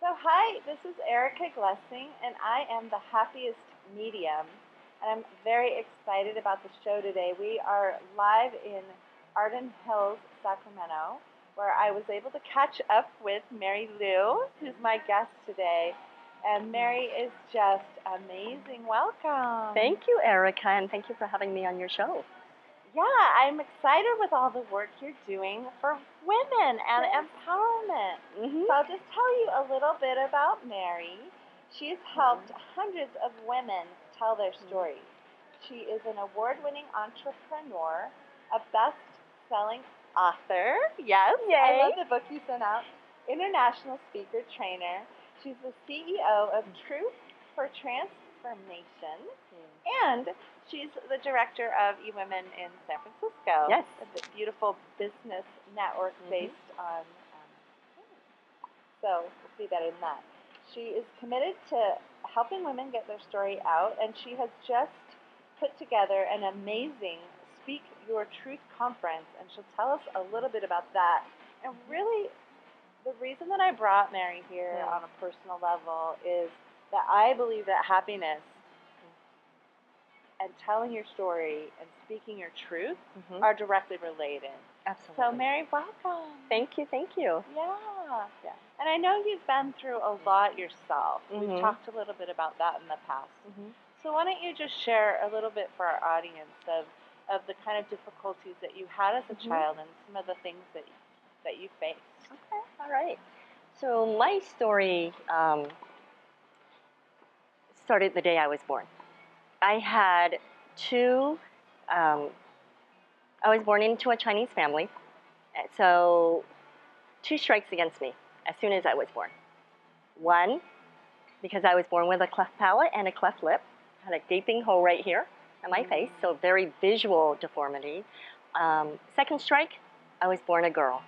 So hi, this is Erica Glessing, and I am the Happiest Medium, and I'm very excited about the show today. We are live in Arden Hills, Sacramento, where I was able to catch up with Mary Lou, who's my guest today. And Mary is just amazing. Welcome. Thank you, Erica, and thank you for having me on your show. Yeah, I'm excited with all the work you're doing for women and empowerment. Mm-hmm. So I'll just tell you a little bit about Mary. She's helped hundreds of women tell their stories. She is an award-winning entrepreneur, a best-selling author. Yes, Yay. I love the book you sent out. International speaker trainer. She's the CEO of Truth for Transformation, and she's the director of eWomen in San Francisco. Yes. A beautiful business network based on. So we'll see that in that. She is committed to helping women get their story out, and she has just put together an amazing Speak Your Truth conference, and she'll tell us a little bit about that. And really, the reason that I brought Mary here on a personal level is that I believe that happiness and telling your story and speaking your truth are directly related. Absolutely. So Mary, welcome. Thank you, thank you. Yeah. And I know you've been through a lot yourself. We've talked a little bit about that in the past. So why don't you just share a little bit for our audience of the kind of difficulties that you had as a child and some of the things that you faced. Okay, all right. So my story started the day I was born. I had I was born into a Chinese family, so 2 strikes against me as soon as I was born. One, because I was born with a cleft palate and a cleft lip, had a gaping hole right here on my face, so very visual deformity. Second strike, I was born a girl.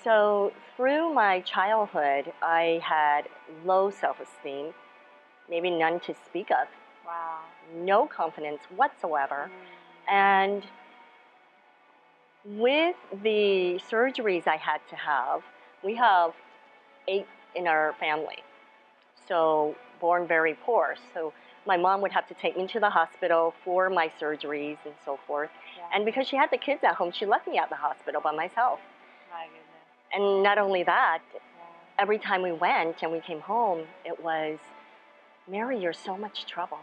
So through my childhood, I had low self-esteem, maybe none to speak of. Wow. No confidence whatsoever. And with the surgeries I had to have, we have 8 in our family. So born very poor. So my mom would have to take me to the hospital for my surgeries and so forth. And because she had the kids at home, she left me at the hospital by myself. My goodness. And not only that, every time we went and we came home, it was, Mary, you're so much trouble.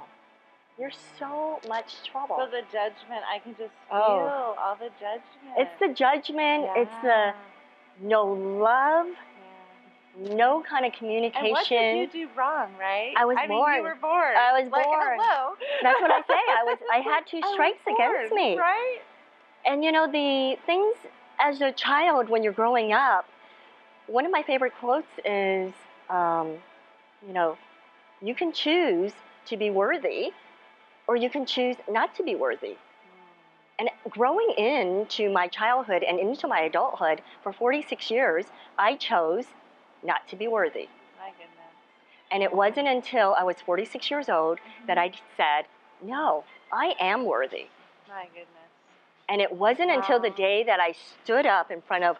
You're so much trouble. So the judgment, I can just feel all the judgment. It's the judgment. It's the no love, no kind of communication. And what did you do wrong, right? I was born. mean, you were born. I was like, born. Hello. That's what I say. I had 2 strikes against me. Right? And you know, the things as a child when you're growing up, one of my favorite quotes is, you know, you can choose to be worthy or you can choose not to be worthy. And growing into my childhood and into my adulthood for 46 years, I chose not to be worthy. My goodness. And it wasn't until I was 46 years old that I said, no, I am worthy. My goodness. And it wasn't until the day that I stood up in front of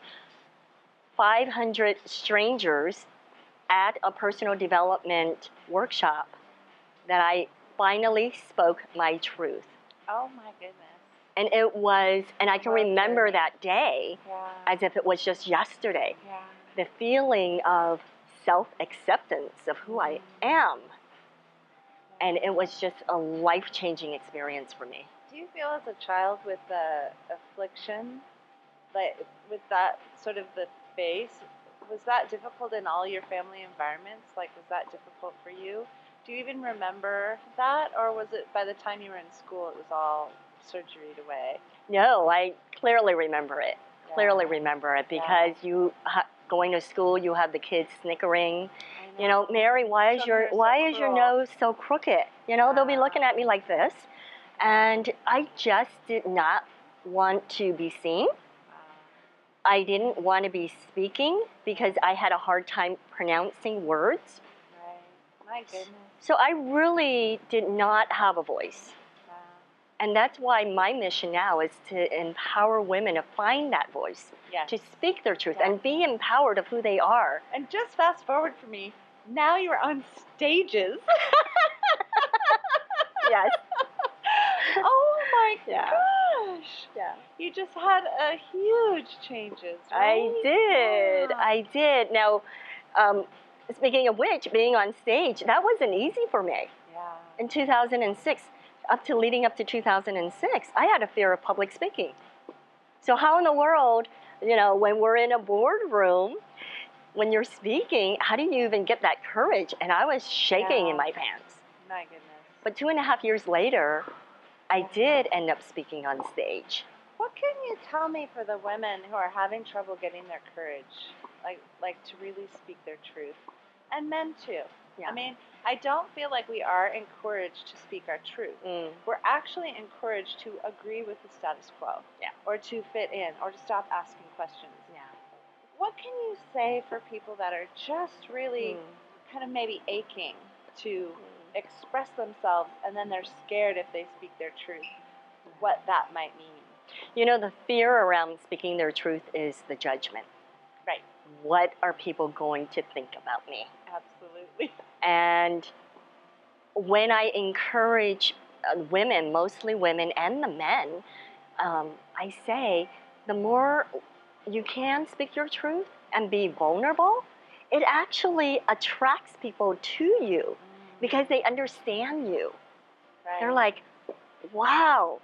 500 strangers at a personal development workshop that I finally spoke my truth. Oh my goodness. And it was, and I can remember that day as if it was just yesterday. The feeling of self-acceptance of who I am. And it was just a life-changing experience for me. Do you feel as a child with the affliction, like with that sort of the face, was that difficult in all your family environments? Like, was that difficult for you? Do you even remember that, or was it by the time you were in school, it was all surgeried away? No, I clearly remember it. Clearly remember it because you going to school, you have the kids snickering. You know, Mary, why is your nose so crooked? You know, they'll be looking at me like this, and I just did not want to be seen. I didn't want to be speaking because I had a hard time pronouncing words. Right. My goodness. So I really did not have a voice. And that's why my mission now is to empower women to find that voice, Yes. to speak their truth, Yes. and be empowered of who they are. And just fast forward for me, now you're on stages. Yes. Oh my Yeah. gosh. Yeah. You just had a huge changes, right? I did. Now, speaking of which, being on stage, that wasn't easy for me. Yeah. In 2006, leading up to 2006, I had a fear of public speaking. So how in the world, when we're in a boardroom, when you're speaking, how do you even get that courage? And I was shaking in my pants. My goodness. But 2.5 years later, I did end up speaking on stage. What can you tell me for the women who are having trouble getting their courage, like to really speak their truth, and men too? Yeah. I mean, I don't feel like we are encouraged to speak our truth. We're actually encouraged to agree with the status quo, or to fit in, or to stop asking questions. Yeah. What can you say for people that are just really kind of maybe aching to express themselves, and then they're scared if they speak their truth, what that might mean? The fear around speaking their truth is the judgment. Right. What are people going to think about me? Absolutely. And when I encourage women, mostly women and the men, I say the more you can speak your truth and be vulnerable, it actually attracts people to you because they understand you. Right. They're like, wow,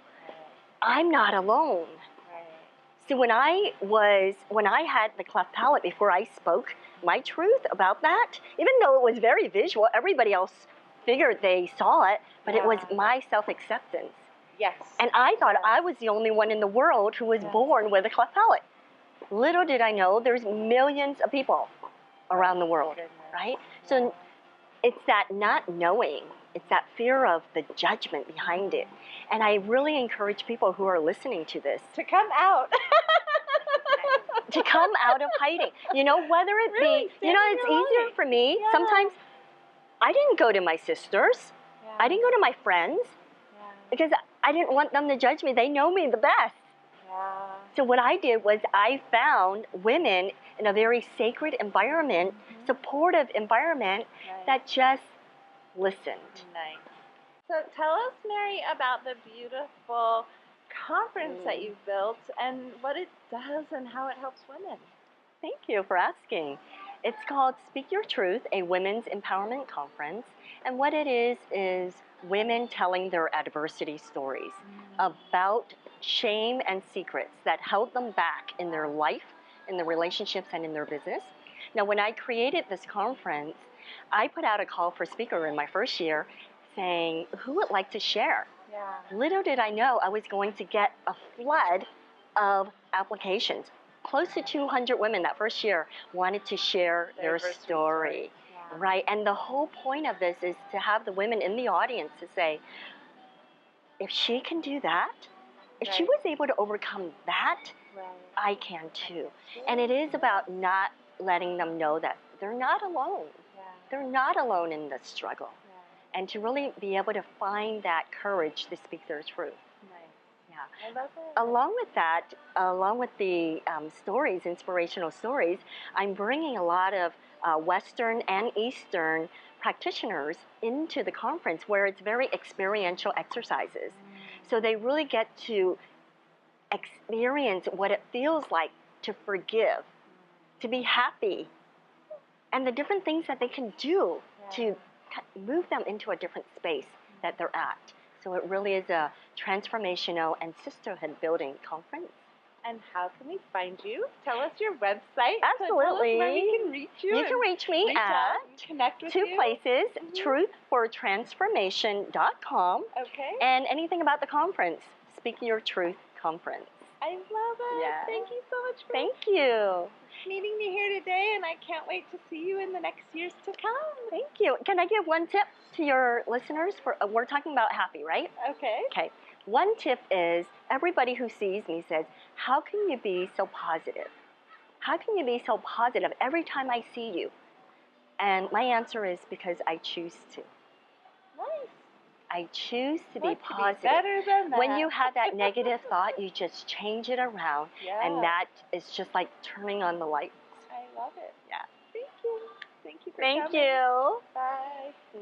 I'm not alone. Right. So when I had the cleft palate before I spoke my truth about that, even though it was very visual, everybody else figured they saw it, but it was my self-acceptance. Yes. And I thought I was the only one in the world who was born with a cleft palate. Little did I know there's millions of people around the world, right? So it's that not knowing, it's that fear of the judgment behind it. And I really encourage people who are listening to this to come out. to come out of hiding. Whether it Really, be, it's easier for me. Yeah. Sometimes I didn't go to my sisters. Yeah. I didn't go to my friends because I didn't want them to judge me. They know me the best. Yeah. So what I did was I found women in a very sacred environment, supportive environment that just listened. Nice. So tell us, Mary, about the beautiful conference that you've built and what it does and how it helps women. Thank you for asking. It's called Speak Your Truth, a women's empowerment conference. And what it is women telling their adversity stories about shame and secrets that held them back in their life, in their relationships, and in their business. Now, when I created this conference, I put out a call for speaker in my first year saying, who would like to share? Yeah. Little did I know I was going to get a flood of applications. Close to 200 women that first year wanted to share their story. Yeah. Right? And the whole point of this is to have the women in the audience to say, if she can do that, if she was able to overcome that, I can too. And it is about not letting them know that they're not alone. Yeah. They're not alone in this struggle. Yeah. And to really be able to find that courage to speak their truth. Nice. Yeah. I love it. Along with that, along with the stories, inspirational stories, I'm bringing a lot of Western and Eastern practitioners into the conference where it's very experiential exercises. So they really get to experience what it feels like to forgive, to be happy, and the different things that they can do to move them into a different space that they're at. So it really is a transformational and sisterhood building conference. And how can we find you? Tell us your website. Absolutely. So tell us where we can reach you. You can reach me at connect with two places, truthfortransformation.com. Okay. And anything about the conference, Speak Your Truth Conference. I love it. Yeah. Thank you so much for meeting me here today, and I can't wait to see you in the next years to come. Thank you. Can I give one tip to your listeners? We're talking about happy, right? Okay. Okay. One tip is everybody who sees me says, how can you be so positive? How can you be so positive every time I see you? And my answer is because I choose to. Nice. I choose to be What could positive. Be better than that? When you have that negative thought, you just change it around, Yeah. and that is just like turning on the lights. I love it. Yeah. Thank you. Thank you for Thank coming. you. Bye.